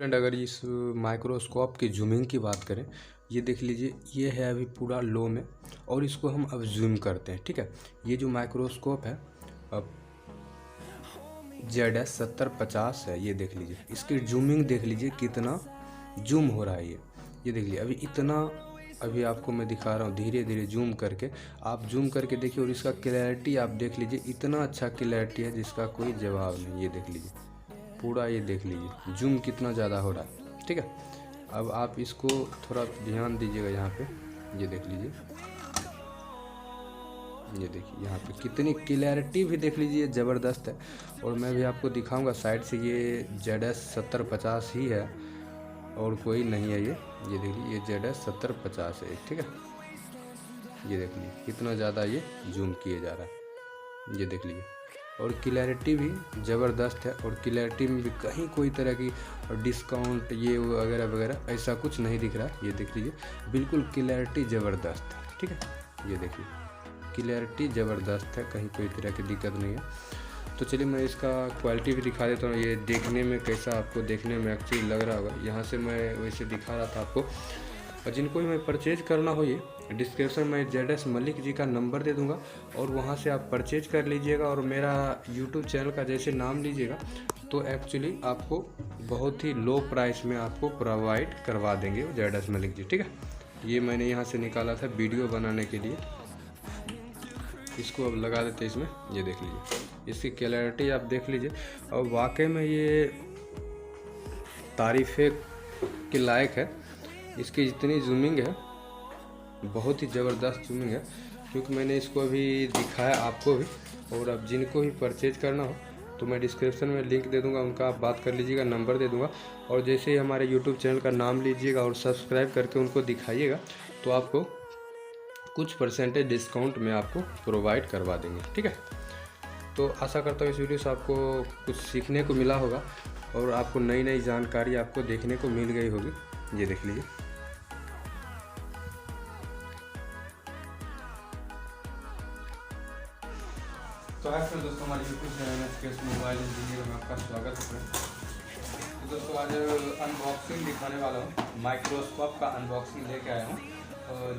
Friend, अगर इस microscope की जूमिंग की बात करें, ये देख लीजिए, ये है अभी पूरा लो में और इसको हम अब जूम करते हैं। ठीक है, ये जो माइक्रोस्कोप है अब ZS7050 है। ये देख लीजिए, इसकी जूमिंग देख लीजिए कितना जूम हो रहा है। ये देख लीजिए, अभी आपको मैं दिखा रहा हूँ धीरे धीरे जूम करके। आप जूम करके देखिए और इसका क्लैरिटी आप देख लीजिए, इतना अच्छा क्लैरिटी है जिसका कोई जवाब नहीं। ये देख लीजिए पूरा, ये देख लीजिए जूम कितना ज़्यादा हो रहा है। ठीक है, अब आप इसको थोड़ा ध्यान दीजिएगा यहाँ पे। ये देख लीजिए, ये देखिए यहाँ पे कितनी क्लैरिटी भी देख लीजिए ज़बरदस्त है। और मैं भी आपको दिखाऊंगा साइड से, ये ZS7050 ही है और कोई नहीं है। ये देखिए, ये ZS7050 है। ठीक है, ये देख लीजिए कितना ज़्यादा ये जूम किए जा रहा है। ये देख लीजिए, और क्लैरिटी भी ज़बरदस्त है। और क्लैरिटी में भी कहीं कोई तरह की डिस्काउंट ये वगैरह वगैरह ऐसा कुछ नहीं दिख रहा है। ये देख लीजिए, बिल्कुल क्लैरिटी ज़बरदस्त है। ठीक है, ये देखिए क्लैरिटी ज़बरदस्त है, कहीं कोई तरह की दिक्कत नहीं है। तो चलिए मैं इसका क्वालिटी भी दिखा देता हूँ। ये देखने में कैसा आपको देखने में एक्चुअली लग रहा होगा। यहाँ से मैं वैसे दिखा रहा था आपको। और जिनको भी मैं परचेज करना हो, ये डिस्क्रिप्शन में ZS मलिक जी का नंबर दे दूंगा और वहाँ से आप परचेज कर लीजिएगा। और मेरा यूट्यूब चैनल का जैसे नाम लीजिएगा तो एक्चुअली आपको बहुत ही लो प्राइस में आपको प्रोवाइड करवा देंगे ZS मलिक जी। ठीक है, ये मैंने यहाँ से निकाला था वीडियो बनाने के लिए। इसको अब लगा देते हैं इसमें। ये देख लीजिए, इसकी क्लैरिटी आप देख लीजिए। और वाकई में ये तारीफ़े के लायक है। इसकी जितनी जूमिंग है बहुत ही ज़बरदस्त जूमिंग है, क्योंकि मैंने इसको अभी दिखाया आपको भी। और अब जिनको भी परचेज करना हो तो मैं डिस्क्रिप्शन में लिंक दे दूंगा, उनका आप बात कर लीजिएगा, नंबर दे दूंगा। और जैसे ही हमारे यूट्यूब चैनल का नाम लीजिएगा और सब्सक्राइब करके उनको दिखाइएगा तो आपको कुछ परसेंटेज डिस्काउंट में आपको प्रोवाइड करवा देंगे। ठीक है, तो आशा करता हूँ इस वीडियो से आपको कुछ सीखने को मिला होगा और आपको नई नई जानकारी आपको देखने को मिल गई होगी। ये देख लीजिए, तो फिर दोस्तों हमारे यूट्यूब चैनल मोबाइल इंजीनियर में आपका स्वागत है। तो दोस्तों आज अनबॉक्सिंग दिखाने वाला हूँ, माइक्रोस्कोप का अनबॉक्सिंग लेके आया हूँ।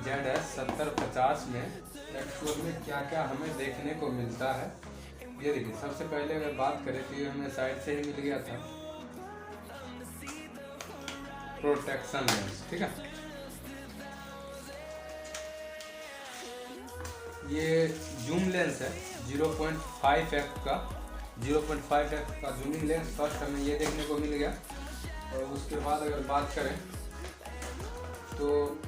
ZS7050 में एक्चुअल में क्या क्या हमें देखने को मिलता है। ये देखिए, सबसे पहले अगर बात करें तो ये हमें साइड से ही मिल गया था प्रोटेक्शन लेंस। ठीक है, ये जूम लेंस है 0.5x का 0.5x का जूमिंग लेंस फर्स्ट हमें ये देखने को मिल गया। और उसके बाद अगर बात करें तो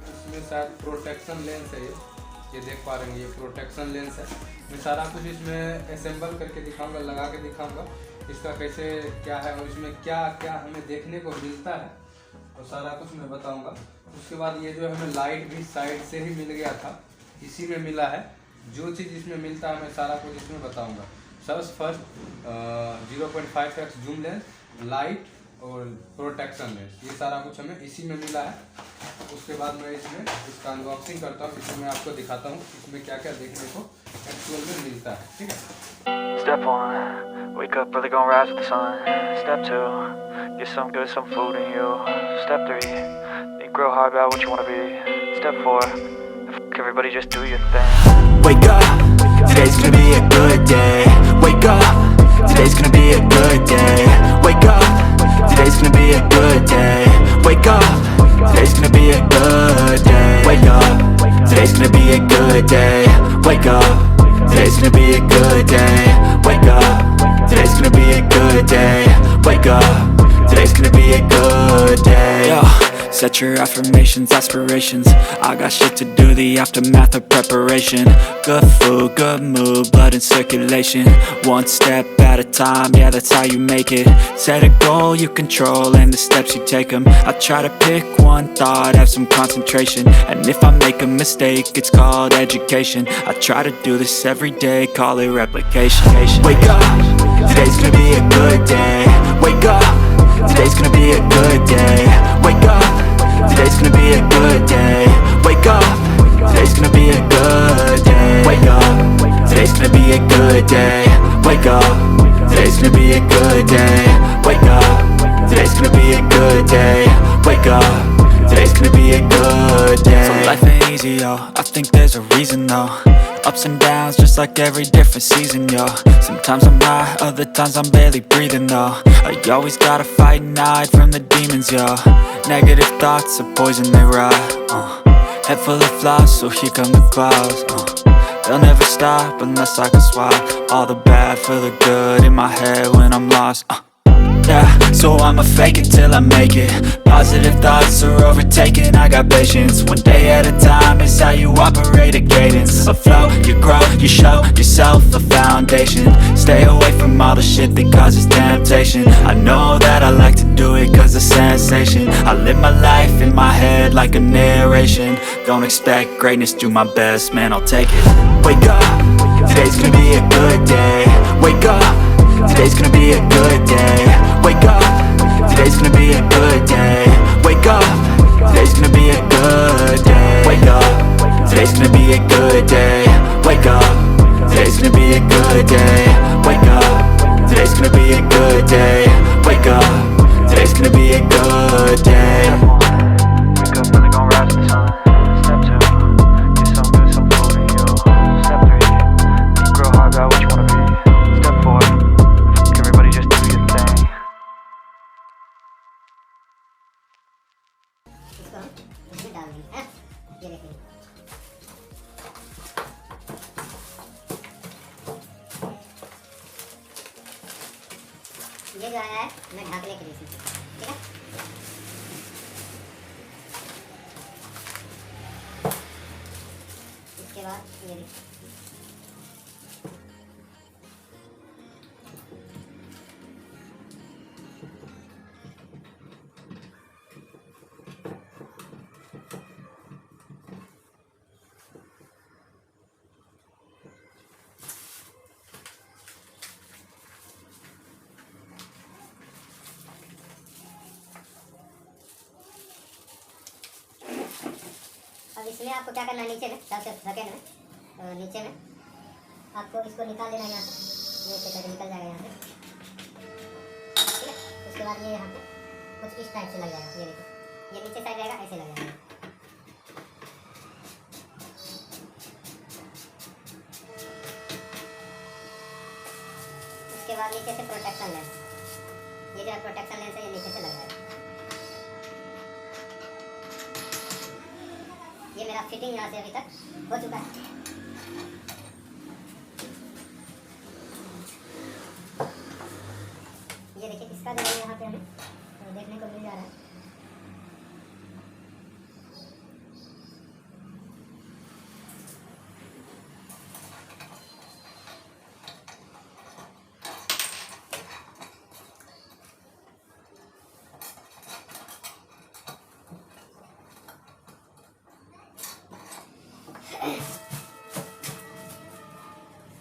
इसमें शायद प्रोटेक्शन लेंस है। ये देख पा रहे हैं, ये प्रोटेक्शन लेंस है। मैं सारा कुछ इसमें असेंबल करके दिखाऊंगा, लगा के दिखाऊंगा इसका कैसे क्या है और इसमें क्या क्या हमें देखने को मिलता है, और सारा कुछ मैं बताऊंगा। उसके बाद ये जो हमें लाइट भी साइड से ही मिल गया था, इसी में मिला है। जो चीज़ इसमें मिलता है मैं सारा कुछ इसमें बताऊंगा। सबसे first 0.5x zoom lens, light और प्रोटेक्शन लेंस, ये सारा कुछ हमें इसी में मिला है। उसके बाद मैं इसका अनबॉक्सिंग करता हूँ, इसमें मैं आपको दिखाता हूँ इसमें क्या क्या देखने को एक्चुअल में मिलता है। ठीक है, Step 1, wake up early, gonna rise with the sun. Step 2, get some good, some food in you. Step 3, think real hard about what you wanna be. Step 4, everybody just do your thing. Wake up, today's gonna be a good day. Wake up, today's gonna be a good day. Wake up, today's gonna be a good day. Wake up, today's gonna be a good day. Wake up, today's gonna be a good day. Wake up, today's gonna be a good day. Wake up, today's gonna be a good day. Wake up, today's gonna be a good day. Yo, set your affirmations, aspirations. I got shit to do, the aftermath of preparation. Good food, good mood, blood in circulation. One step at a time, yeah, that's how you make it. Set a goal you control and the steps you take them. I try to pick one thought, have some concentration. And if I make a mistake, it's called education. I try to do this every day, call it replication. Wake up, today's gonna be a good day. Wake up, today's gonna be a good day. Wake up, today's gonna be a good day. Wake up, today's gonna be a good day. Wake up, today's gonna be a good day. Wake up, today's gonna be a good day. Wake up, Today's gonna be a good day. Wake up, today's gonna be a good day. So life ain't easy, yo, I think there's a reason though. Ups and downs, just like every different season, yo. Sometimes I'm high, other times I'm barely breathing, though. I always gotta fight and hide from the demons, yo. Negative thoughts are poison, they rot. Head full of flies, so here come the clouds. They'll never stop unless I can swap all the bad for the good in my head when I'm lost. Yeah, so I'ma fake it till I make it. Positive thoughts are overtaken, I got patience. One day at a time is how you operate a cadence. A flow, you grow, you show yourself a foundation. Stay away from all the shit that causes temptation. I know that I like to do it cause it's sensation. I live my life in my head like a narration. Don't expect greatness, do my best, man, I'll take it. Wake up, today's gonna be a good day. Wake up, today's gonna be a good day. Wake up, today's gonna be a good day. Wake up, today's gonna be a good day. Wake up, today's gonna be a good day. Wake up, today's gonna be a good day. Wake up, today's gonna be a good day. Wake up, today's gonna be a good day. Wake up, really gon' rise with the sun. Step 2, get some good, some food in you. Step 3, think real hard about what you wanna be. Step 4, everybody just do your thing. इसको हम इसमें डाल देंगे, हैं? ये देखिए, ये जो आया है मैं ढकने के लिए इसमें, ठीक है? इसके बाद ये देखिए, अब इसमें आपको क्या करना है, नीचे में सबसे सेकेंड में नीचे में आपको इसको निकाल देना है यहाँ से, ये से करके निकल जाएगा यहाँ से, ठीक है? उसके बाद ये यहाँ पे कुछ इस टाइप से लग जाएगा, ये देखिए, ये नीचे साइड रहेगा, ऐसे लग जाएगा। उसके बाद नीचे से प्रोटेक्शन लेंस, ये जो है प्रोटेक्शन लेंस है, ये नीचे से लग जाएगा। ये मेरा फिटिंग यहाँ से अभी तक हो चुका है। ये देखिए, इसका जो है यहाँ पे हमें देखने को मिल जा रहा है।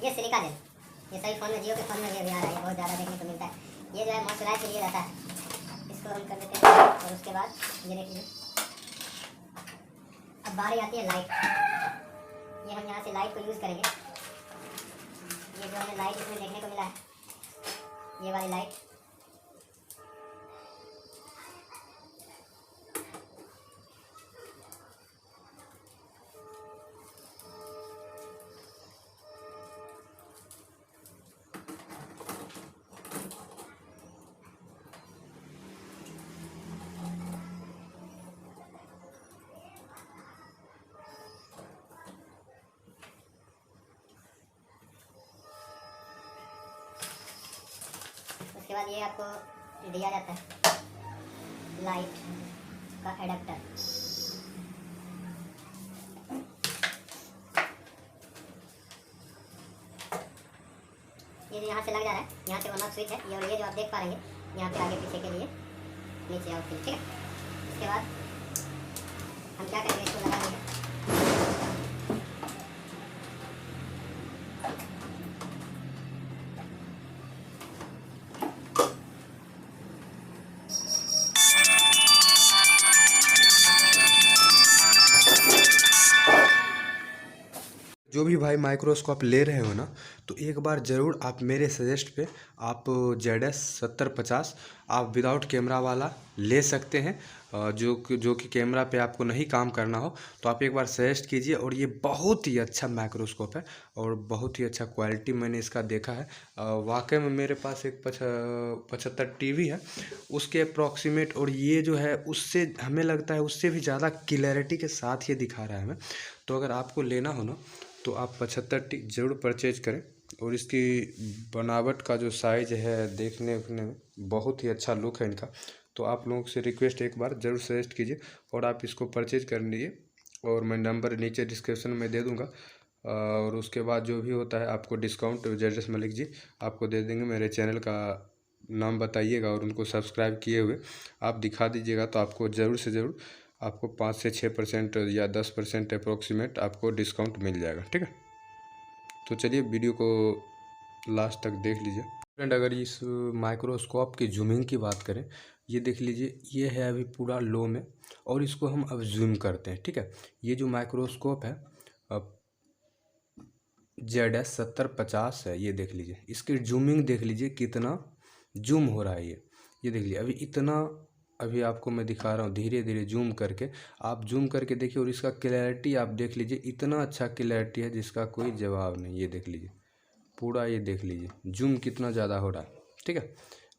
ये सिलिका जेल, ये सभी फ़ोन में, जियो के फ़ोन में भी अभी आ रहा है, बहुत ज़्यादा देखने को मिलता है। ये जो है मॉइस्चराइज के लिए रहता है, इसको हम कर देते हैं। और उसके बाद ये देखिए, अब बारी आती है लाइट। ये हम यहाँ से लाइट को यूज़ करेंगे। ये जो हमें लाइट इसमें देखने को मिला है, ये वाली लाइट, उसके बाद ये आपको दिया जाता है लाइट का एडाप्टर। ये यहाँ से लग जा रहा है, यहाँ से ऑन ऑफ स्विच है ये, और ये जो आप देख पा रहे हैं यहाँ पे आगे पीछे के लिए, नीचे आउट के लिए, ठीक है? उसके बाद हम क्या करेंगे, इसको लगा देंगे। जो भी भाई माइक्रोस्कोप ले रहे हो ना, तो एक बार ज़रूर आप मेरे सजेस्ट पे आप ZS 7050 आप विदाउट कैमरा वाला ले सकते हैं। जो कि कैमरा पे आपको नहीं काम करना हो तो आप एक बार सजेस्ट कीजिए। और ये बहुत ही अच्छा माइक्रोस्कोप है और बहुत ही अच्छा क्वालिटी मैंने इसका देखा है। वाकई में मेरे पास एक 75 टीवी है उसके अप्रॉक्सीमेट, और ये जो है उससे हमें लगता है उससे भी ज़्यादा क्लैरिटी के साथ ये दिखा रहा है हमें। तो अगर आपको लेना हो ना तो आप 75 ज़रूर परचेज करें। और इसकी बनावट का जो साइज़ है देखने में बहुत ही अच्छा लुक है इनका। तो आप लोगों से रिक्वेस्ट एक बार ज़रूर सजेस्ट कीजिए और आप इसको परचेज कर लीजिए। और मैं नंबर नीचे डिस्क्रिप्शन में दे दूँगा। और उसके बाद जो भी होता है आपको डिस्काउंट ZS मलिक जी आपको दे देंगे। मेरे चैनल का नाम बताइएगा और उनको सब्सक्राइब किए हुए आप दिखा दीजिएगा तो आपको ज़रूर से ज़रूर आपको 5 से 6% या 10% अप्रोक्सीमेट आपको डिस्काउंट मिल जाएगा। ठीक है, तो चलिए वीडियो को लास्ट तक देख लीजिए। फ्रेंड, अगर इस माइक्रोस्कोप की जूमिंग की बात करें, ये देख लीजिए ये है अभी पूरा लो में और इसको हम अब जूम करते हैं। ठीक है, ये जो माइक्रोस्कोप है अब ZS 7050 है, ये देख लीजिए इसकी जूमिंग देख लीजिए कितना जूम हो रहा है। ये देख लीजिए अभी इतना, अभी आपको मैं दिखा रहा हूँ धीरे धीरे जूम करके, आप जूम करके देखिए। और इसका क्लैरिटी आप देख लीजिए, इतना अच्छा क्लैरिटी है जिसका कोई जवाब नहीं। ये देख लीजिए पूरा, ये देख लीजिए जूम कितना ज़्यादा हो रहा है। ठीक है,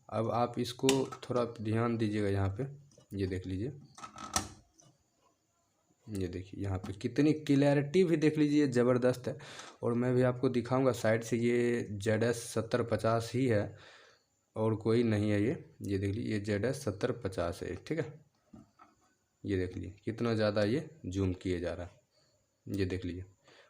अब आप इसको थोड़ा ध्यान दीजिएगा यहाँ पे, ये देख लीजिए, ये देखिए यहाँ पे कितनी क्लैरिटी भी देख लीजिए ज़बरदस्त है। और मैं भी आपको दिखाऊंगा साइड से, ये ZS 7050 ही है और कोई नहीं है। ये देख लीजिए ये ZS 7050 है। ठीक है, ये देख लीजिए कितना ज़्यादा ये जूम किए जा रहा है, ये देख लीजिए।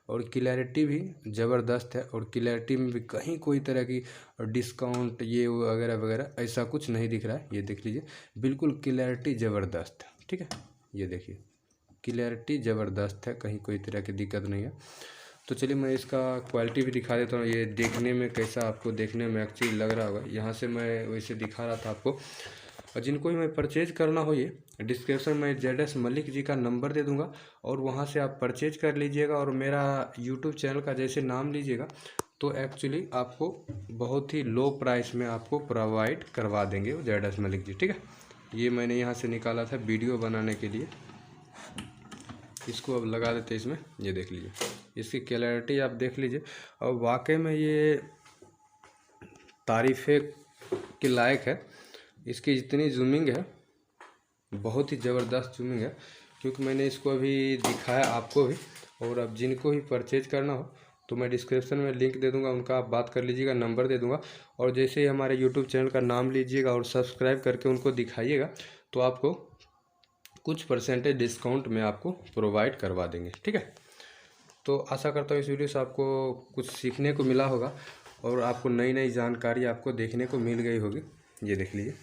और क्लैरिटी भी ज़बरदस्त है और क्लैरिटी में भी कहीं कोई तरह की डिस्काउंट ये वगैरह वगैरह ऐसा कुछ नहीं दिख रहा है। ये देख लीजिए बिल्कुल क्लैरिटी ज़बरदस्त है। ठीक है, ये देखिए क्लैरिटी ज़बरदस्त है, कहीं कोई तरह की दिक्कत नहीं है। तो चलिए मैं इसका क्वालिटी भी दिखा देता हूँ, ये देखने में कैसा आपको देखने में एक्चुअली लग रहा होगा। यहाँ से मैं वैसे दिखा रहा था आपको। और जिनको भी मैं परचेज करना हो, ये डिस्क्रिप्शन में ZS मलिक जी का नंबर दे दूँगा और वहाँ से आप परचेज कर लीजिएगा। और मेरा यूट्यूब चैनल का जैसे नाम लीजिएगा तो एक्चुअली आपको बहुत ही लो प्राइस में आपको प्रोवाइड करवा देंगे वो ZS मलिक जी। ठीक है, ये मैंने यहाँ से निकाला था वीडियो बनाने के लिए। इसको अब लगा देते इसमें, ये देख लीजिए इसकी क्लैरिटी आप देख लीजिए। और वाकई में ये तारीफ़ के लायक है। इसकी जितनी जूमिंग है बहुत ही ज़बरदस्त जूमिंग है, क्योंकि मैंने इसको अभी दिखाया आपको भी। और अब जिनको भी परचेज करना हो तो मैं डिस्क्रिप्शन में लिंक दे दूंगा, उनका आप बात कर लीजिएगा, नंबर दे दूंगा। और जैसे ही हमारे यूट्यूब चैनल का नाम लीजिएगा और सब्सक्राइब करके उनको दिखाइएगा तो आपको कुछ परसेंटेज डिस्काउंट में आपको प्रोवाइड करवा देंगे। ठीक है, तो आशा करता हूँ इस वीडियो से आपको कुछ सीखने को मिला होगा और आपको नई नई जानकारी आपको देखने को मिल गई होगी। ये देख लीजिए।